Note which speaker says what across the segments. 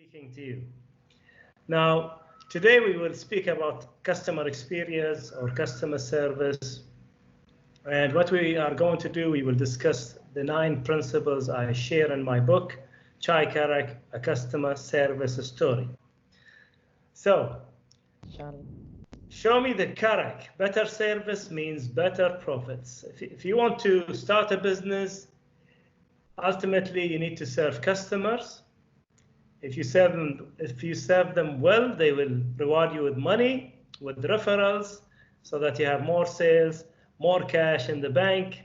Speaker 1: speaking to you. Now, today we will speak about customer experience or customer service. And what we are going to do, we will discuss the 9 principles I share in my book, Chai Karak, A Customer Service Story. So, show me the Karak. Better service means better profits. If you want to start a business, ultimately you need to serve customers. If you serve them well, they will reward you with money, with referrals, so that you have more sales, more cash in the bank.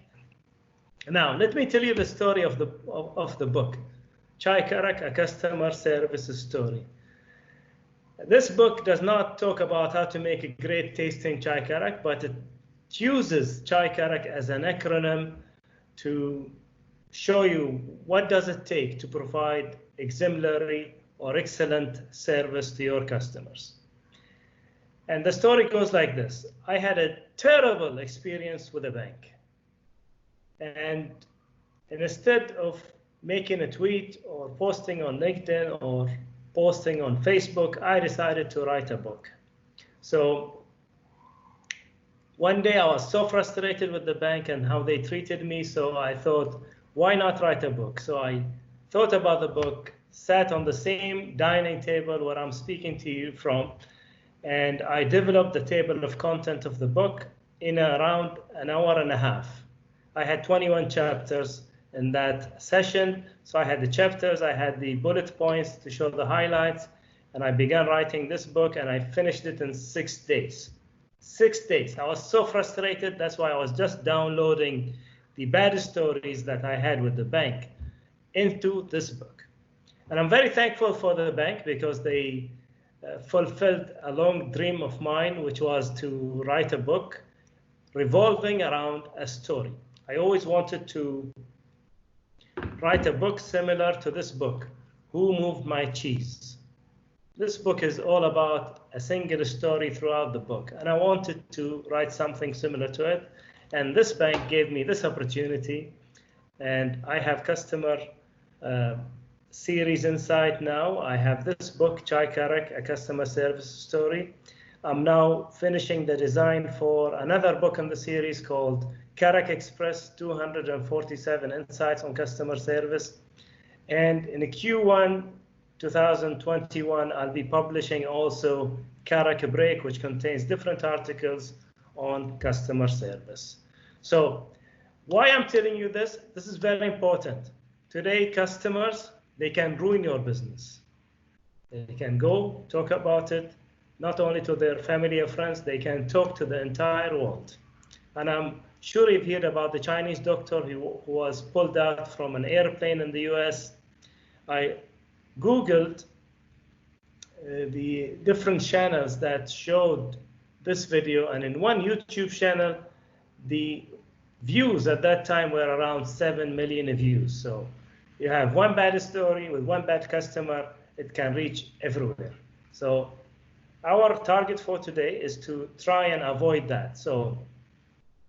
Speaker 1: Now, let me tell you the story of the book, Chai Karak, A Customer Service Story. This book does not talk about how to make a great tasting Chai Karak, but it uses Chai Karak as an acronym to show you what does it take to provide exemplary or excellent service to your customers. And the story goes like this. I had a terrible experience with a bank. And instead of making a tweet or posting on LinkedIn or posting on Facebook, I decided to write a book. So one day I was so frustrated with the bank and how they treated me, so I thought, why not write a book? So I thought about the book, sat on the same dining table where I'm speaking to you from, and I developed the table of content of the book in around an hour and a half. I had 21 chapters in that session. So I had the chapters, I had the bullet points to show the highlights, and I began writing this book, and I finished it in 6 days. 6 days. I was so frustrated. That's why I was just downloading the bad stories that I had with the bank into this book. And I'm very thankful for the bank because they fulfilled a long dream of mine, which was to write a book revolving around a story. I always wanted to write a book similar to this book, Who Moved My Cheese? This book is all about a single story throughout the book, and I wanted to write something similar to it. And this bank gave me this opportunity, and I have customer series inside now. I have this book, Chai Karak, A Customer Service Story. I'm now finishing the design for another book in the series called Karak Express, 247 Insights on Customer Service. And in Q1 2021, I'll be publishing also Karak Break, which contains different articles on customer service. So why I'm telling you this? This is very important. Today, customers, they can ruin your business. They can go talk about it, not only to their family or friends, they can talk to the entire world. And I'm sure you've heard about the Chinese doctor who was pulled out from an airplane in the US. I Googled the different channels that showed this video, and in one YouTube channel, the views at that time were around 7 million views. So you have one bad story with one bad customer, it can reach everywhere. So our target for today is to try and avoid that. So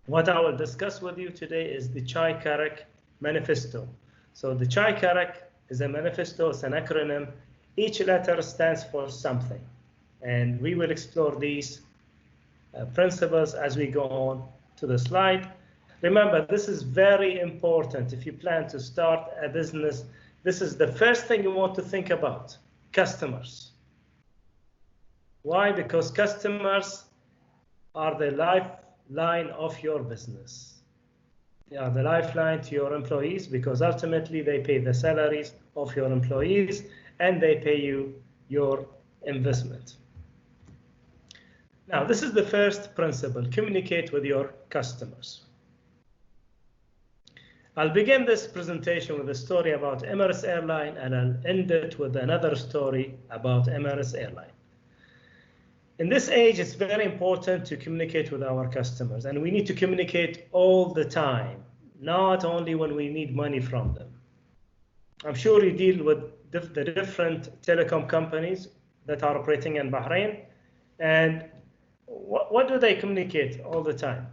Speaker 1: what I will discuss with you today is the Chai Karak Manifesto. So the Chai Karak is a manifesto, it's an acronym. Each letter stands for something. And we will explore these principles as we go on to the slide. Remember, this is very important. If you plan to start a business, this is the first thing you want to think about, customers. Why? Because customers are the lifeline of your business. They are the lifeline to your employees because ultimately they pay the salaries of your employees and they pay you your investment. Now, this is the first principle, communicate with your customers. I'll begin this presentation with a story about Emirates Airline, and I'll end it with another story about Emirates Airline. In this age, it's very important to communicate with our customers, and we need to communicate all the time, not only when we need money from them. I'm sure you deal with the different telecom companies that are operating in Bahrain, and what do they communicate all the time?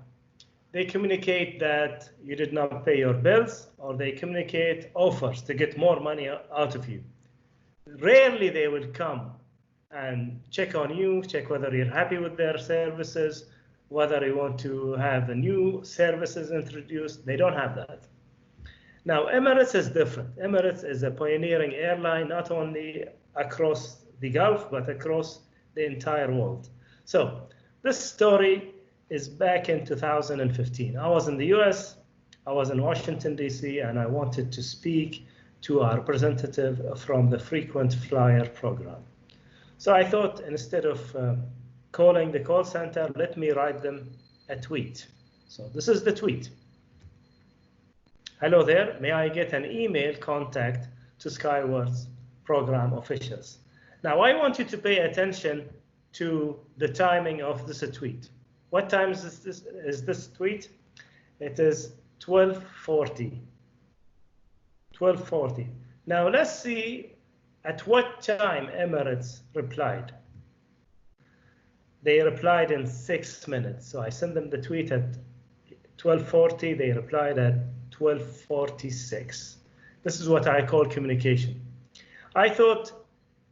Speaker 1: They communicate that you did not pay your bills, or they communicate offers to get more money out of you. rarely they will come and check on you, check whether you're happy with their services, whether you want to have a new services introduced. They don't have that. Now, Emirates is different. Emirates is a pioneering airline, not only across the Gulf, but across the entire world. So this story is back in 2015. I was in the US, I was in Washington, D.C., and I wanted to speak to our representative from the frequent flyer program. So I thought, instead of calling the call center, let me write them a tweet. So this is the tweet. Hello there, may I get an email contact to Skyward's program officials? Now I want you to pay attention to the timing of this tweet. What time is this tweet? It is 12:40. 12:40. Now let's see at what time Emirates replied. They replied in 6 minutes. So I sent them the tweet at 12:40. They replied at 12:46. This is what I call communication. I thought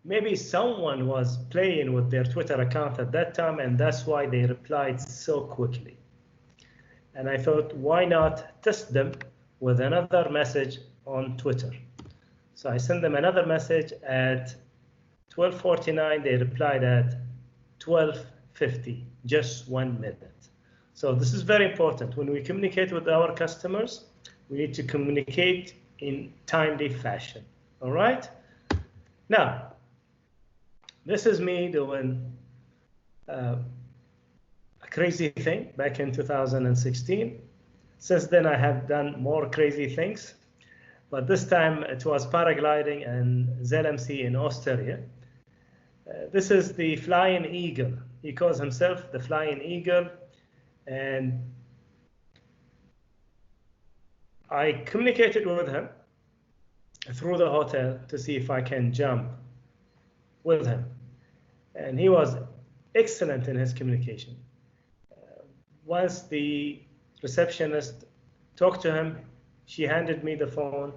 Speaker 1: maybe someone was playing with their Twitter account at that time, and that's why they replied so quickly. And I thought, why not test them with another message on Twitter? So I sent them another message at 12:49. They replied at 12:50, just 1 minute. So this is very important. When we communicate with our customers, we need to communicate in timely fashion. All right? Now, this is me doing a crazy thing back in 2016. Since then, I have done more crazy things, but this time it was paragliding and ZMC in Austria. This is the Flying Eagle. He calls himself the Flying Eagle, and I communicated with him through the hotel to see if I can jump with him. And he was excellent in his communication. Once the receptionist talked to him, she handed me the phone.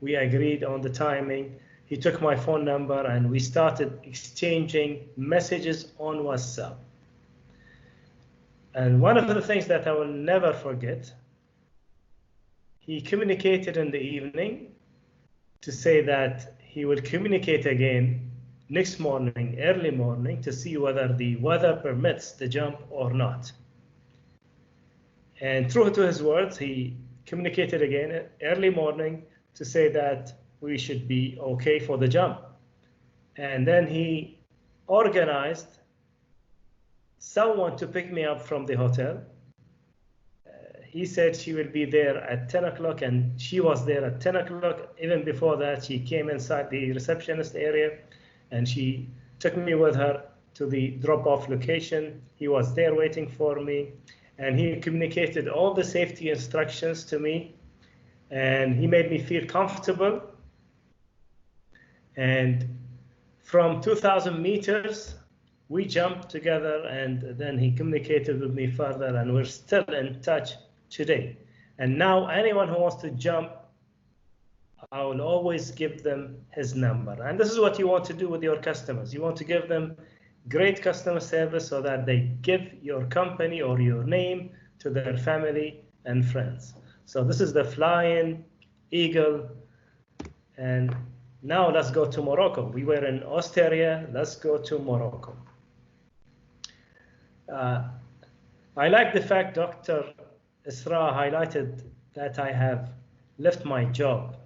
Speaker 1: We agreed on the timing. He took my phone number and we started exchanging messages on WhatsApp. And one of the things that I will never forget, he communicated in the evening to say that he will communicate again next morning, early morning, to see whether the weather permits the jump or not. And true to his words, he communicated again early morning to say that we should be okay for the jump. And then he organized someone to pick me up from the hotel. He said she will be there at 10 o'clock, and she was there at 10 o'clock. Even before that, she came inside the receptionist area and she took me with her to the drop-off location. He was there waiting for me, and he communicated all the safety instructions to me, and he made me feel comfortable. And from 2,000 meters, we jumped together, and then he communicated with me further, and we're still in touch today. And now anyone who wants to jump, I will always give them his number. And this is what you want to do with your customers. You want to give them great customer service so that they give your company or your name to their family and friends. So this is the Flying Eagle. And now let's go to Morocco. We were in Austria. Let's go to Morocco. I like the fact Dr. Isra highlighted that I have left my job.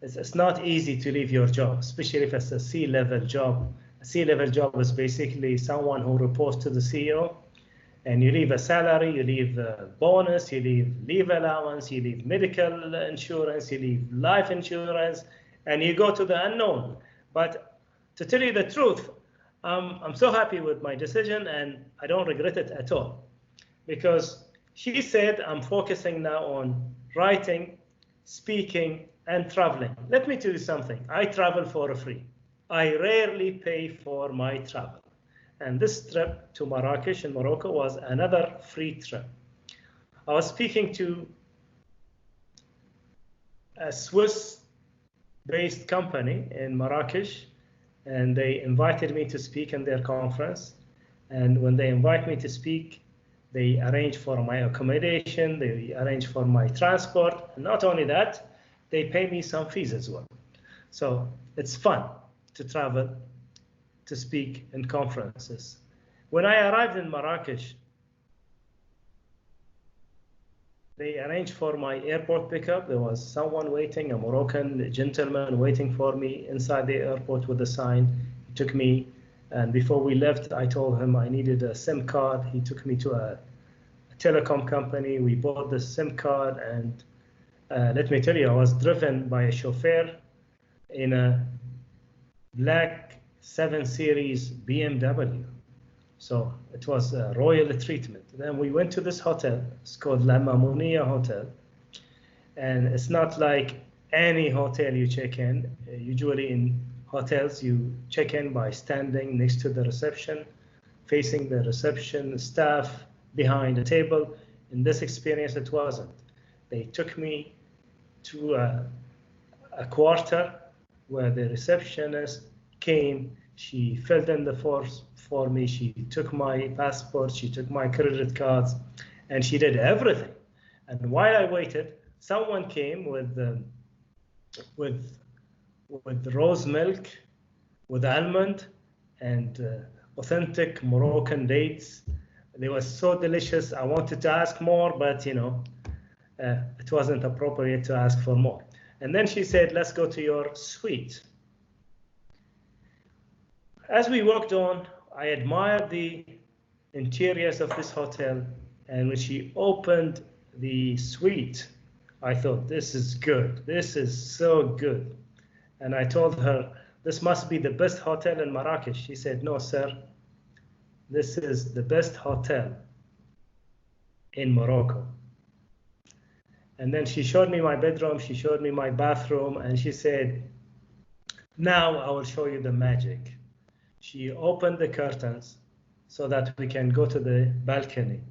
Speaker 1: It's not easy to leave your job, especially if it's a C-level job. A C-level job is basically someone who reports to the CEO, and you leave a salary, you leave a bonus, you leave leave allowance, you leave medical insurance, you leave life insurance, and you go to the unknown. But to tell you the truth, I'm so happy with my decision, and I don't regret it at all, because she said I'm focusing now on writing, speaking, and traveling. Let me tell you something. I travel for free. I rarely pay for my travel. And this trip to Marrakesh in Morocco was another free trip. I was speaking to a Swiss based company in Marrakesh, and they invited me to speak in their conference. And when they invite me to speak, they arrange for my accommodation, they arrange for my transport. And not only that, they pay me some fees as well. So it's fun to travel, to speak in conferences. When I arrived in Marrakesh, they arranged for my airport pickup. There was someone waiting, a Moroccan gentleman waiting for me inside the airport with a sign. He took me, and before we left, I told him I needed a SIM card. He took me to a telecom company. We bought the SIM card, and let me tell you, I was driven by a chauffeur in a black 7 Series BMW. So it was a royal treatment. Then we went to this hotel. It's called La Mamounia Hotel. And it's not like any hotel you check in. Usually in hotels, you check in by standing next to the reception, facing the reception staff behind the table. In this experience, it wasn't. They took me to a quarter where the receptionist came. She filled in the forms for me. She took my passport, she took my credit cards, and she did everything. And while I waited, someone came with rose milk, with almond, and authentic Moroccan dates. They were so delicious. I wanted to ask more, but it wasn't appropriate to ask for more. And then she said, "Let's go to your suite." As we walked on, I admired the interiors of this hotel, and when she opened the suite, I thought, this is good. This is so good. And I told her, this must be the best hotel in Marrakesh. She said, no, sir, this is the best hotel in Morocco. And then she showed me my bedroom, she showed me my bathroom, and she said, now I will show you the magic. She opened the curtains so that we can go to the balcony.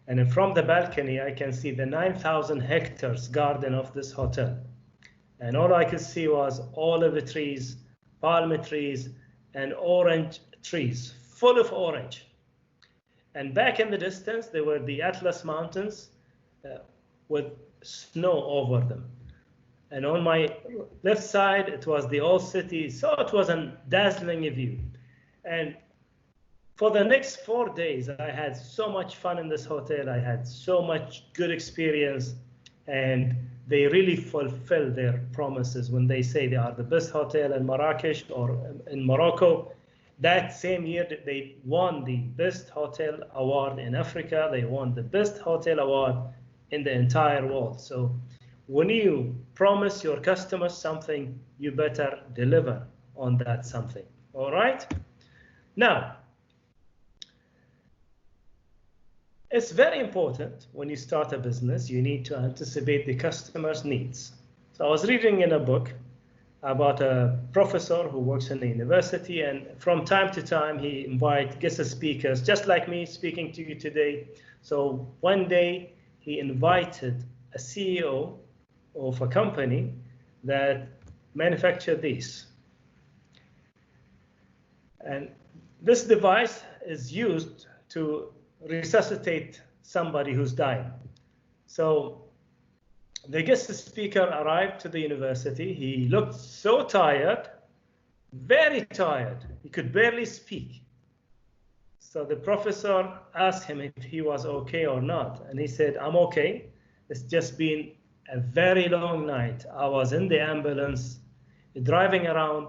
Speaker 1: And from the balcony, I can see the 9,000 hectares garden of this hotel. And all I could see was olive trees, palm trees, and orange trees, full of orange. And back in the distance, there were the Atlas Mountains with snow over them. And on my left side, it was the old city. So it was a dazzling view. And for the next 4 days, I had so much fun in this hotel. I had so much good experience, and they really fulfill their promises when they say they are the best hotel in Marrakesh or in Morocco. That same year, they won the best hotel award in Africa. They won the best hotel award in the entire world. So when you promise your customers something, you better deliver on that something. All right? Now, it's very important when you start a business, you need to anticipate the customer's needs. So I was reading in a book about a professor who works in the university, and from time to time he invites guest speakers, just like me speaking to you today. So one day he invited a CEO of a company that manufactured this. And this device is used to resuscitate somebody who's dying. So the guest speaker arrived to the university. He looked so tired, very tired. He could barely speak. So the professor asked him if he was okay or not. And he said, I'm okay. It's just been a very long night. I was in the ambulance, driving around,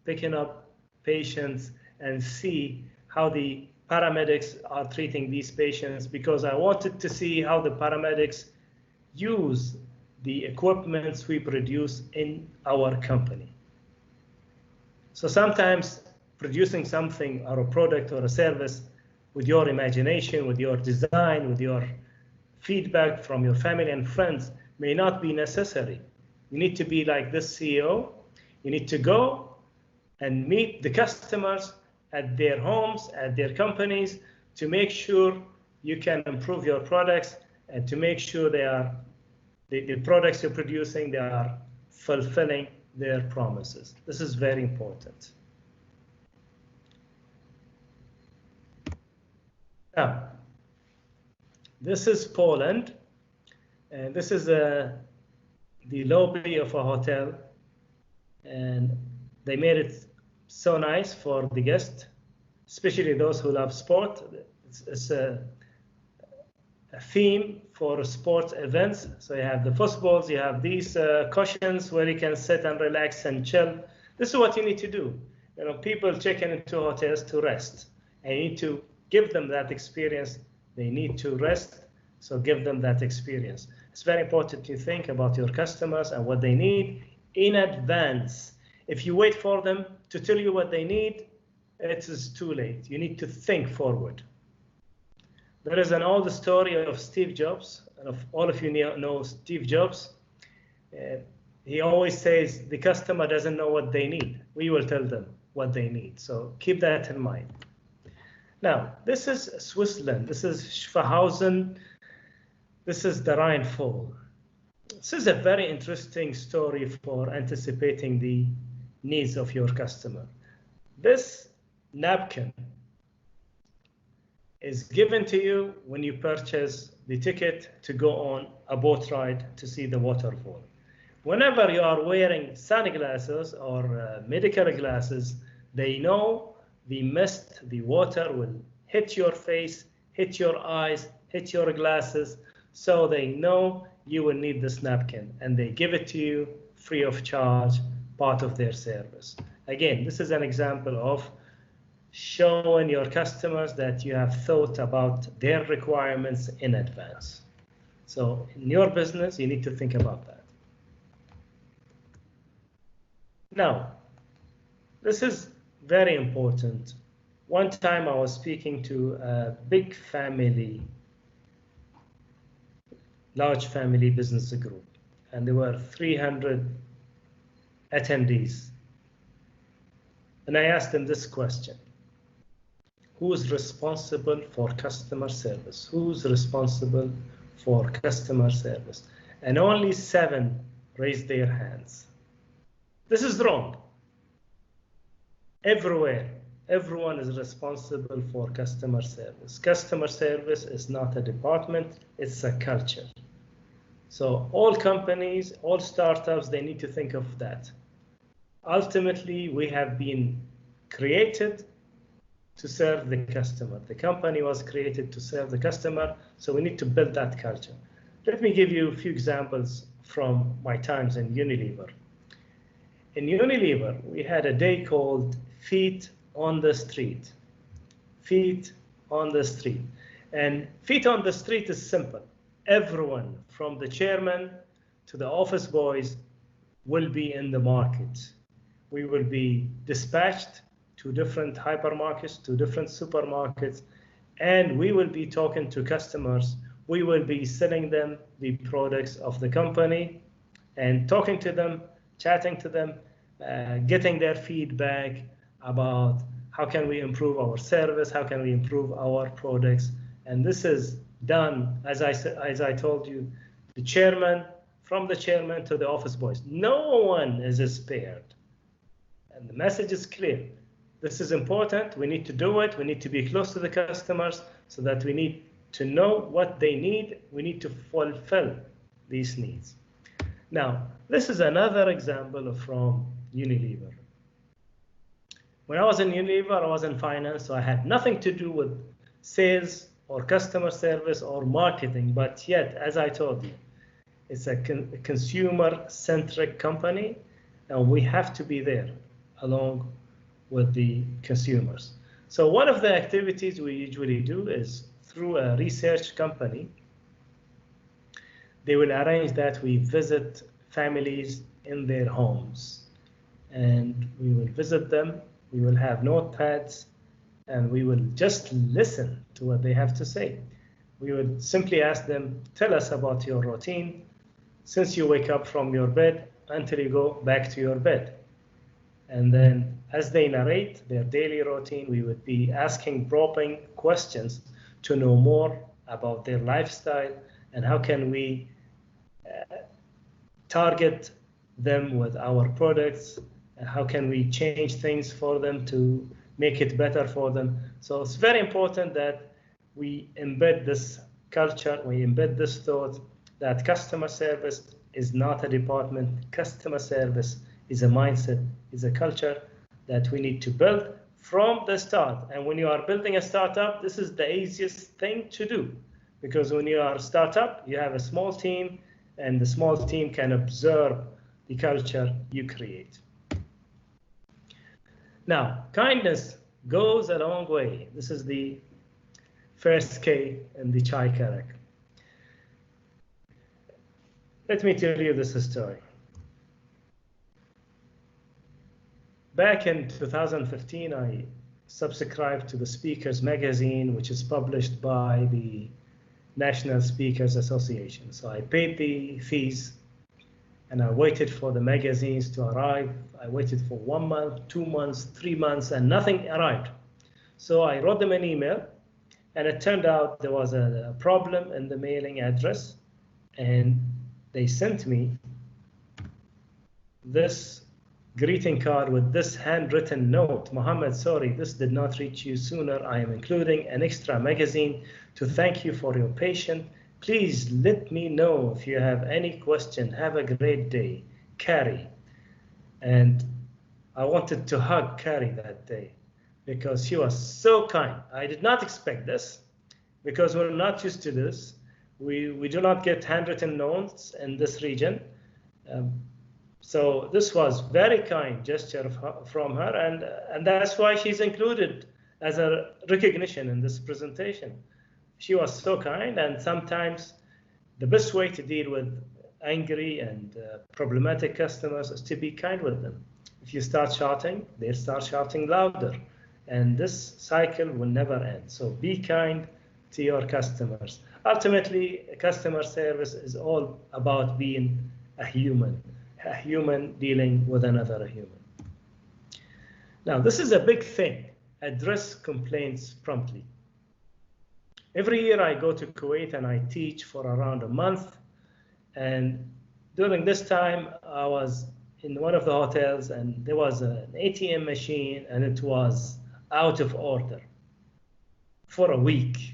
Speaker 1: picking up patients, and see how the paramedics are treating these patients, because I wanted to see how the paramedics use the equipments we produce in our company. So sometimes producing something or a product or a service with your imagination, with your design, with your feedback from your family and friends may not be necessary. You need to be like this CEO. You need to go and meet the customers at their homes, at their companies, to make sure you can improve your products and to make sure they are the products you're producing, they are fulfilling their promises. This is very important. Now, this is Poland, and this is the lobby of a hotel, and they made it so nice for the guests, especially those who love sport. It's a theme for sports events. So you have the footballs, you have these cushions where you can sit and relax and chill. This is what you need to do. You know, people check into hotels to rest, and you need to give them that experience. They need to rest, so give them that experience. It's very important to think about your customers and what they need in advance. If you wait for them to tell you what they need, it is too late. You need to think forward. There is an old story of Steve Jobs. All of you know Steve Jobs. He always says the customer doesn't know what they need. We will tell them what they need. So keep that in mind. Now, this is Switzerland. This is Schwachhausen. This is the Rhine-Fall. This is a very interesting story for anticipating the needs of your customer. This napkin is given to you when you purchase the ticket to go on a boat ride to see the waterfall. Whenever you are wearing sunglasses or medical glasses, they know the mist, the water will hit your face, hit your eyes, hit your glasses, so they know you will need this napkin, and they give it to you free of charge, part of their service. Again, this is an example of showing your customers that you have thought about their requirements in advance. So in your business, you need to think about that. Now, this is very important. One time I was speaking to a big family, large family business group, and there were 300 attendees. And I asked them this question: who's responsible for customer service? Who's responsible for customer service? And only 7 raised their hands. This is wrong. Everywhere, everyone is responsible for customer service. Customer service is not a department, it's a culture. So all companies, all startups, they need to think of that. Ultimately, we have been created to serve the customer. The company was created to serve the customer, so we need to build that culture. Let me give you a few examples from my times in Unilever. In Unilever, we had a day called Feet on the Street. Feet on the Street. And Feet on the Street is simple. Everyone, from the chairman to the office boys, will be in the market. We will be dispatched to different hypermarkets, to different supermarkets, and we will be talking to customers. We will be selling them the products of the company and talking to them, chatting to them, getting their feedback about how can we improve our service, how can we improve our products. And this is done, as I told you, the chairman, from the chairman to the office boys. No one is spared. And the message is clear. This is important. We need to do it. We need to be close to the customers so that we need to know what they need. We need to fulfill these needs. Now, this is another example from Unilever. When I was in Unilever, I was in finance, so I had nothing to do with sales or customer service or marketing, but yet, as I told you, it's a consumer-centric company, and we have to be there along with the consumers. So one of the activities we usually do is through a research company, they will arrange that we visit families in their homes, and we will visit them. We will have notepads, and we will just listen to what they have to say. We would simply ask them, tell us about your routine since you wake up from your bed until you go back to your bed. And then as they narrate their daily routine, we would be asking probing questions to know more about their lifestyle and how can we target them with our products? How can we change things for them to make it better for them? So it's very important that we embed this culture, we embed this thought that customer service is not a department. Customer service is a mindset, is a culture that we need to build from the start. And when you are building a startup, this is the easiest thing to do, because when you are a startup, you have a small team, and the small team can observe the culture you create. Now, kindness goes a long way. This is the first K in the chai karak. Let me tell you this story. Back in 2015, I subscribed to the Speakers magazine, which is published by the National Speakers Association. So I paid the fees, and I waited for the magazines to arrive. I waited for 1 month, 2 months, 3 months, and nothing arrived. So I wrote them an email, and it turned out there was a problem in the mailing address, and they sent me this greeting card with this handwritten note. Mohammed, sorry, this did not reach you sooner. I am including an extra magazine to thank you for your patience. Please let me know if you have any question. Have a great day, Carrie. And I wanted to hug Carrie that day because she was so kind. I did not expect this because we're not used to this. We do not get handwritten notes in this region. So this was very kind gesture from her, and that's why she's included as a recognition in this presentation. She was so kind, and sometimes the best way to deal with angry and problematic customers is to be kind with them. If you start shouting, they start shouting louder, and this cycle will never end. So be kind to your customers. Ultimately, customer service is all about being a human dealing with another human. Now, this is a big thing. Address complaints promptly. Every year I go to Kuwait and I teach for around a month. And during this time, I was in one of the hotels and there was an ATM machine and it was out of order for a week.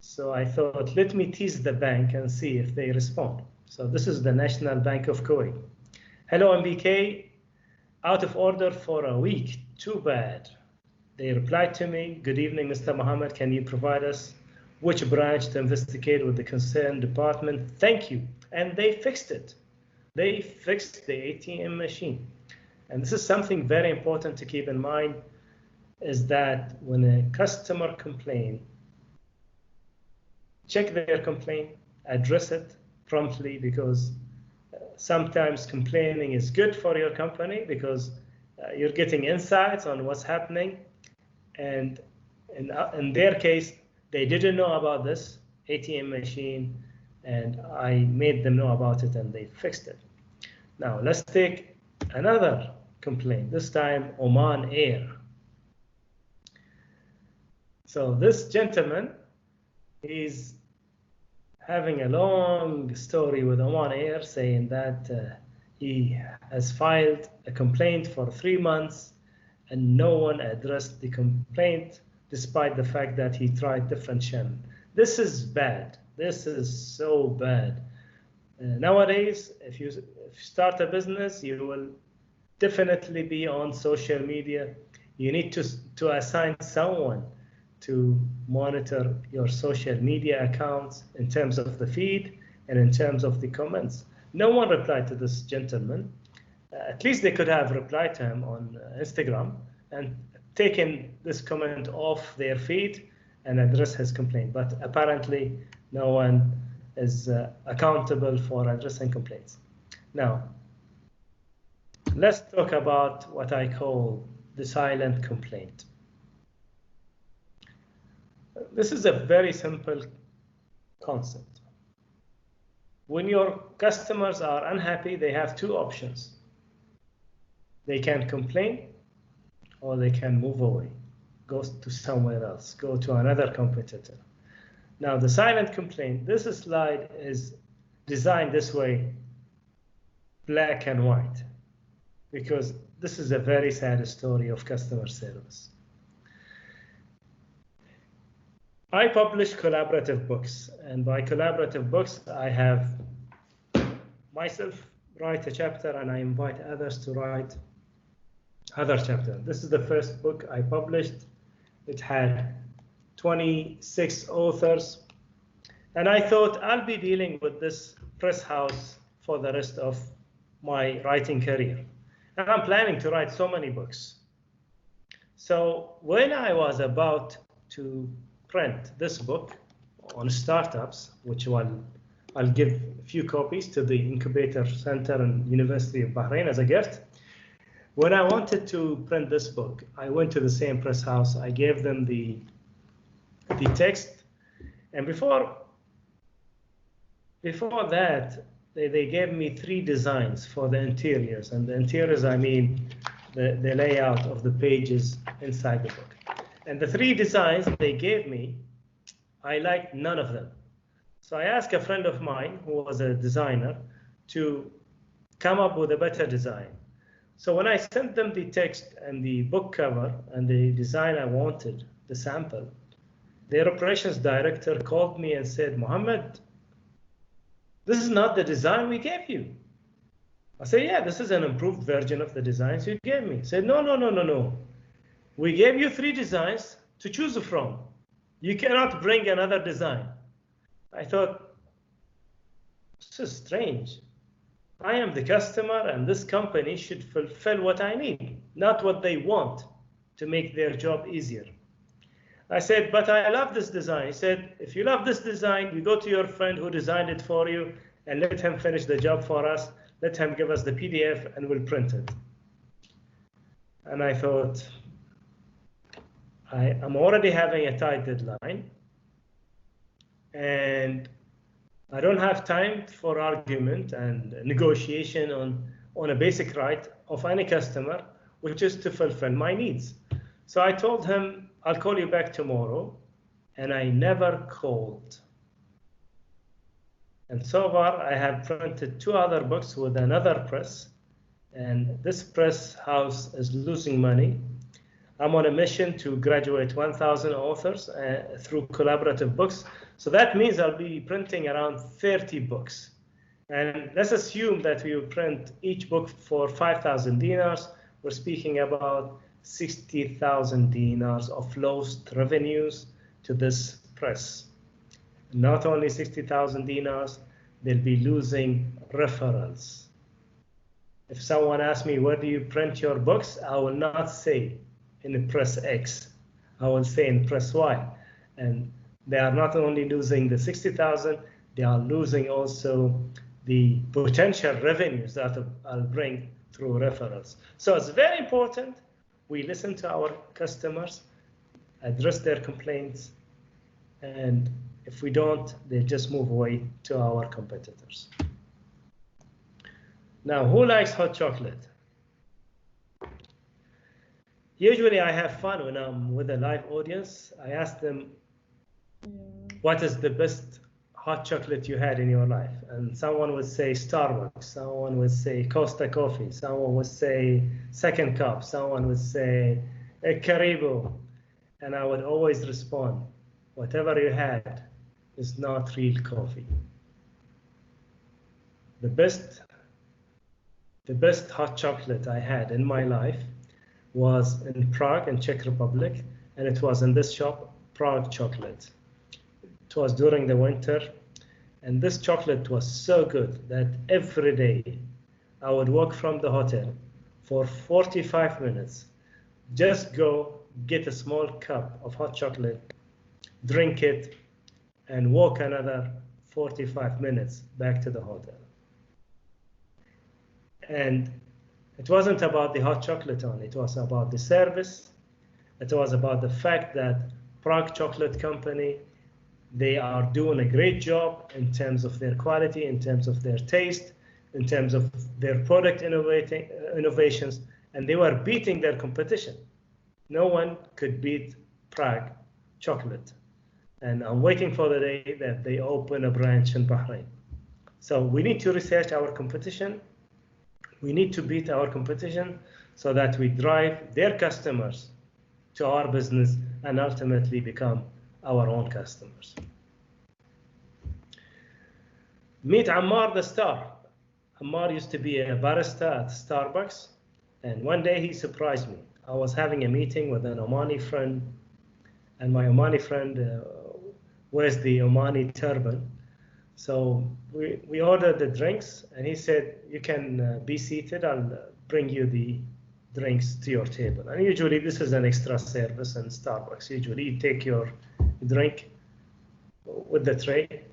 Speaker 1: So I thought, let me tease the bank and see if they respond. So this is the National Bank of Kuwait. Hello, MBK, out of order for a week, too bad. They replied to me, good evening, Mr. Mohammed, can you provide us which branch to investigate with the concerned department? Thank you. And they fixed it. They fixed the ATM machine. And this is something very important to keep in mind, is that when a customer complains, check their complaint, address it promptly, because sometimes complaining is good for your company because you're getting insights on what's happening. And in their case, they didn't know about this ATM machine, and I made them know about it and they fixed it. Now let's take another complaint, this time Oman Air. So this gentleman is having a long story with Oman Air saying that he has filed a complaint for 3 months and no one addressed the complaint despite the fact that he tried different channels. This is bad. This is so bad. Nowadays, if you start a business, you will definitely be on social media. You need to assign someone to monitor your social media accounts in terms of the feed and in terms of the comments. No one replied to this gentleman. At least they could have replied to him on Instagram and taken this comment off their feed and address his complaint. But apparently, no one is accountable for addressing complaints. Now, let's talk about what I call the silent complaint. This is a very simple concept. When your customers are unhappy, they have two options. They can complain or they can move away, go to somewhere else, go to another competitor. Now, the silent complaint, this slide is designed this way black and white, because this is a very sad story of customer service. I publish collaborative books, and by collaborative books, I have myself write a chapter and I invite others to write other chapters. This is the first book I published. It had 26 authors, and I thought I'll be dealing with this press house for the rest of my writing career. And I'm planning to write so many books. So when I was about to print this book on startups, which I'll give a few copies to the Incubator Center and University of Bahrain as a gift. When I wanted to print this book, I went to the same press house. I gave them the text, and before that, they gave me 3 designs for the interiors. And the interiors, I mean the layout of the pages inside the book. And the 3 designs they gave me, I liked none of them. So I asked a friend of mine who was a designer to come up with a better design. So when I sent them the text and the book cover and the design I wanted, the sample, their operations director called me and said, "Mohammed, this is not the design we gave you." I said, "Yeah, this is an improved version of the designs you gave me." He said, No. We gave you 3 designs to choose from. You cannot bring another design. I thought, this is strange. I am the customer, and this company should fulfill what I need, not what they want to make their job easier. I said, "But I love this design." He said, "If you love this design, you go to your friend who designed it for you and let him finish the job for us. Let him give us the PDF and we'll print it." And I thought, I'm already having a tight deadline, and I don't have time for argument and negotiation on a basic right of any customer, which is to fulfill my needs. So I told him, "I'll call you back tomorrow," and I never called. And so far, I have printed 2 other books with another press, and this press house is losing money. I'm on a mission to graduate 1,000 authors through collaborative books. So that means I'll be printing around 30 books. And let's assume that we will print each book for 5,000 dinars. We're speaking about 60,000 dinars of lost revenues to this press. Not only 60,000 dinars, they'll be losing referrals. If someone asks me, "Where do you print your books?" I will not say in press X. I will say in press Y. And they are not only losing the 60,000, they are losing also the potential revenues that I'll bring through referrals. So it's very important we listen to our customers, address their complaints, and if we don't, they just move away to our competitors. Now, who likes hot chocolate? Usually I have fun when I'm with a live audience. I ask them, what is the best hot chocolate you had in your life? And someone would say Starbucks, someone would say Costa Coffee, someone would say Second Cup, someone would say Caribou. And I would always respond, whatever you had is not real coffee. The best hot chocolate I had in my life was in Prague in Czech Republic, and it was in this shop, Prague Chocolate. It was during the winter, and this chocolate was so good that every day I would walk from the hotel for 45 minutes, just go get a small cup of hot chocolate, drink it, and walk another 45 minutes back to the hotel. And it wasn't about the hot chocolate only, it was about the service. It was about the fact that Prague Chocolate Company, they are doing a great job in terms of their quality, in terms of their taste, in terms of their product innovations, and they were beating their competition. No one could beat Prague Chocolate. And I'm waiting for the day that they open a branch in Bahrain. So we need to research our competition, We need to beat our competition so that we drive their customers to our business and ultimately become our own customers. Meet Ammar the star. Ammar used to be a barista at Starbucks, and one day he surprised me. I was having a meeting with an Omani friend, and my Omani friend wears the Omani turban. So we ordered the drinks, and he said, you can be seated, I'll bring you the drinks to your table. And usually this is an extra service in Starbucks. Usually you take your drink with the tray.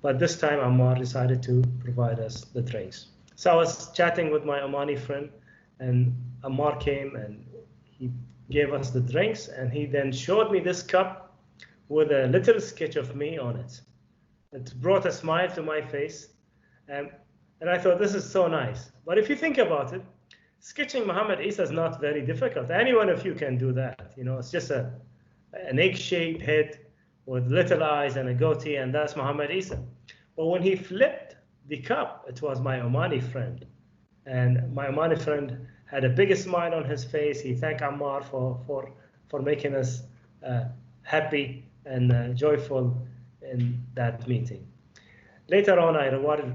Speaker 1: But this time Ammar decided to provide us the drinks. So I was chatting with my Omani friend, and Ammar came and he gave us the drinks, and he then showed me this cup with a little sketch of me on it. It brought a smile to my face, and I thought, this is so nice. But if you think about it, sketching Mohammed Isa is not very difficult. Any one of you can do that. You know, it's just an egg-shaped head with little eyes and a goatee, and that's Mohammed Isa. But when he flipped the cup, it was my Omani friend. And my Omani friend had a big smile on his face. He thanked Ammar for making us happy and joyful in that meeting. Later on, I rewarded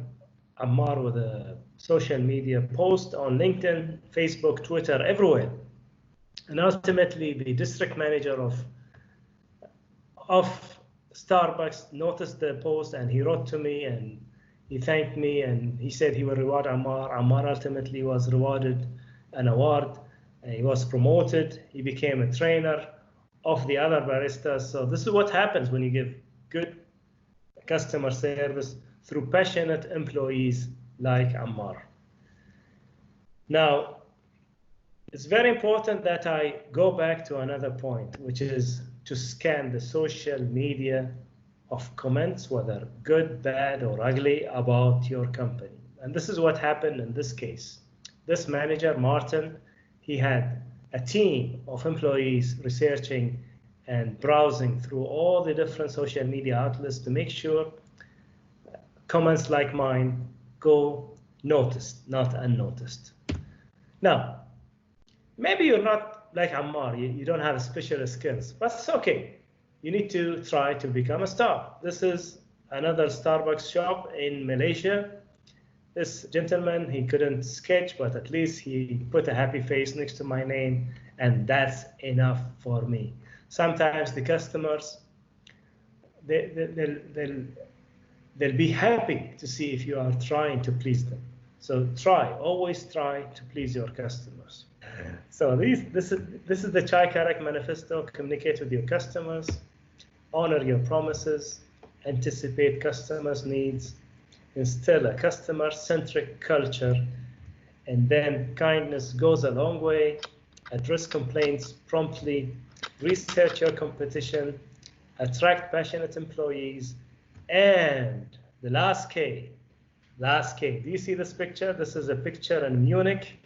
Speaker 1: Ammar with a social media post on LinkedIn, Facebook, Twitter, everywhere. And ultimately, the district manager of Starbucks noticed the post, and he wrote to me and he thanked me, and he said he will reward Ammar. Ammar ultimately was rewarded an award, and he was promoted. He became a trainer of the other baristas. So this is what happens when you give good customer service through passionate employees like Ammar. Now, it's very important that I go back to another point, which is to scan the social media of comments, whether good, bad, or ugly, about your company. And this is what happened in this case. This manager, Martin, he had a team of employees researching and browsing through all the different social media outlets to make sure comments like mine go noticed, not unnoticed. Now, maybe you're not like Ammar, you don't have special skills, but it's okay. You need to try to become a star. This is another Starbucks shop in Malaysia. This gentleman, he couldn't sketch, but at least he put a happy face next to my name, and that's enough for me. Sometimes the customers, they'll be happy to see if you are trying to please them. So always try to please your customers. So this is the Chai Karak Manifesto. Communicate with your customers, honor your promises, anticipate customers' needs, instill a customer-centric culture, and then kindness goes a long way. Address complaints promptly, research your competition, attract passionate employees, and the last K. Do you see this picture? This is a picture in Munich,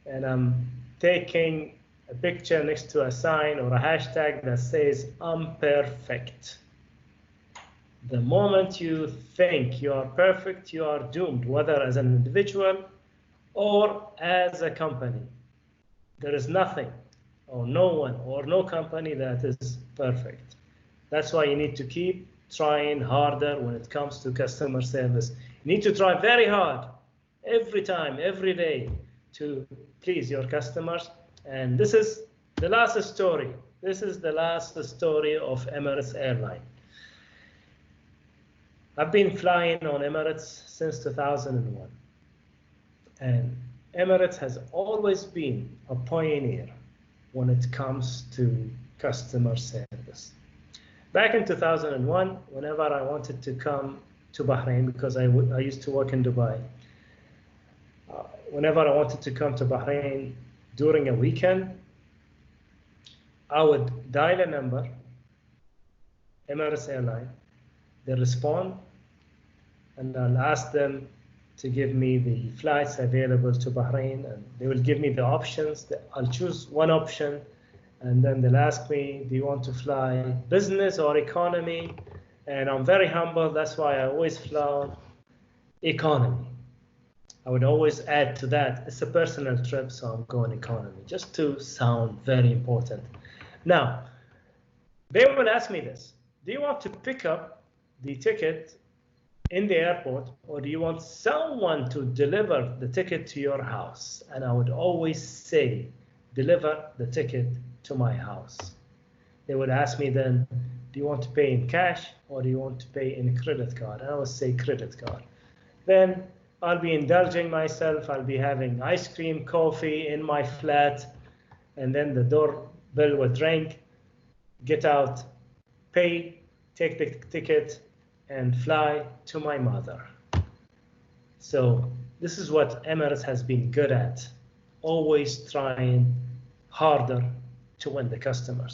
Speaker 1: and I'm taking a picture next to a sign or a hashtag that says I'm perfect. The moment you think you are perfect, you are doomed, whether as an individual or as a company. There is nothing or no one or no company that is perfect. That's why you need to keep trying harder when it comes to customer service. You need to try very hard every time, every day to please your customers. And this is the last story. This is the last story of Emirates Airline. I've been flying on Emirates since 2001. And Emirates has always been a pioneer when it comes to customer service. Back in 2001, whenever I wanted to come to Bahrain, because I used to work in Dubai, whenever I wanted to come to Bahrain during a weekend, I would dial a number, Emirates Airline, they respond, and I'll ask them to give me the flights available to Bahrain, and they will give me the options. I'll choose one option, and then they'll ask me, do you want to fly business or economy? And I'm very humble, that's why I always fly economy. I would always add to that, it's a personal trip, so I'm going economy, just to sound very important. Now, they would ask me this: do you want to pick up the ticket in the airport, or do you want someone to deliver the ticket to your house? And I would always say, deliver the ticket to my house. They would ask me then, do you want to pay in cash or do you want to pay in credit card? And I would say credit card. Then I'll be indulging myself. I'll be having ice cream, coffee in my flat, and then the doorbell would ring, get out, pay, take the ticket, and fly to my mother. So this is what Emirates has been good at, always trying harder to win the customers.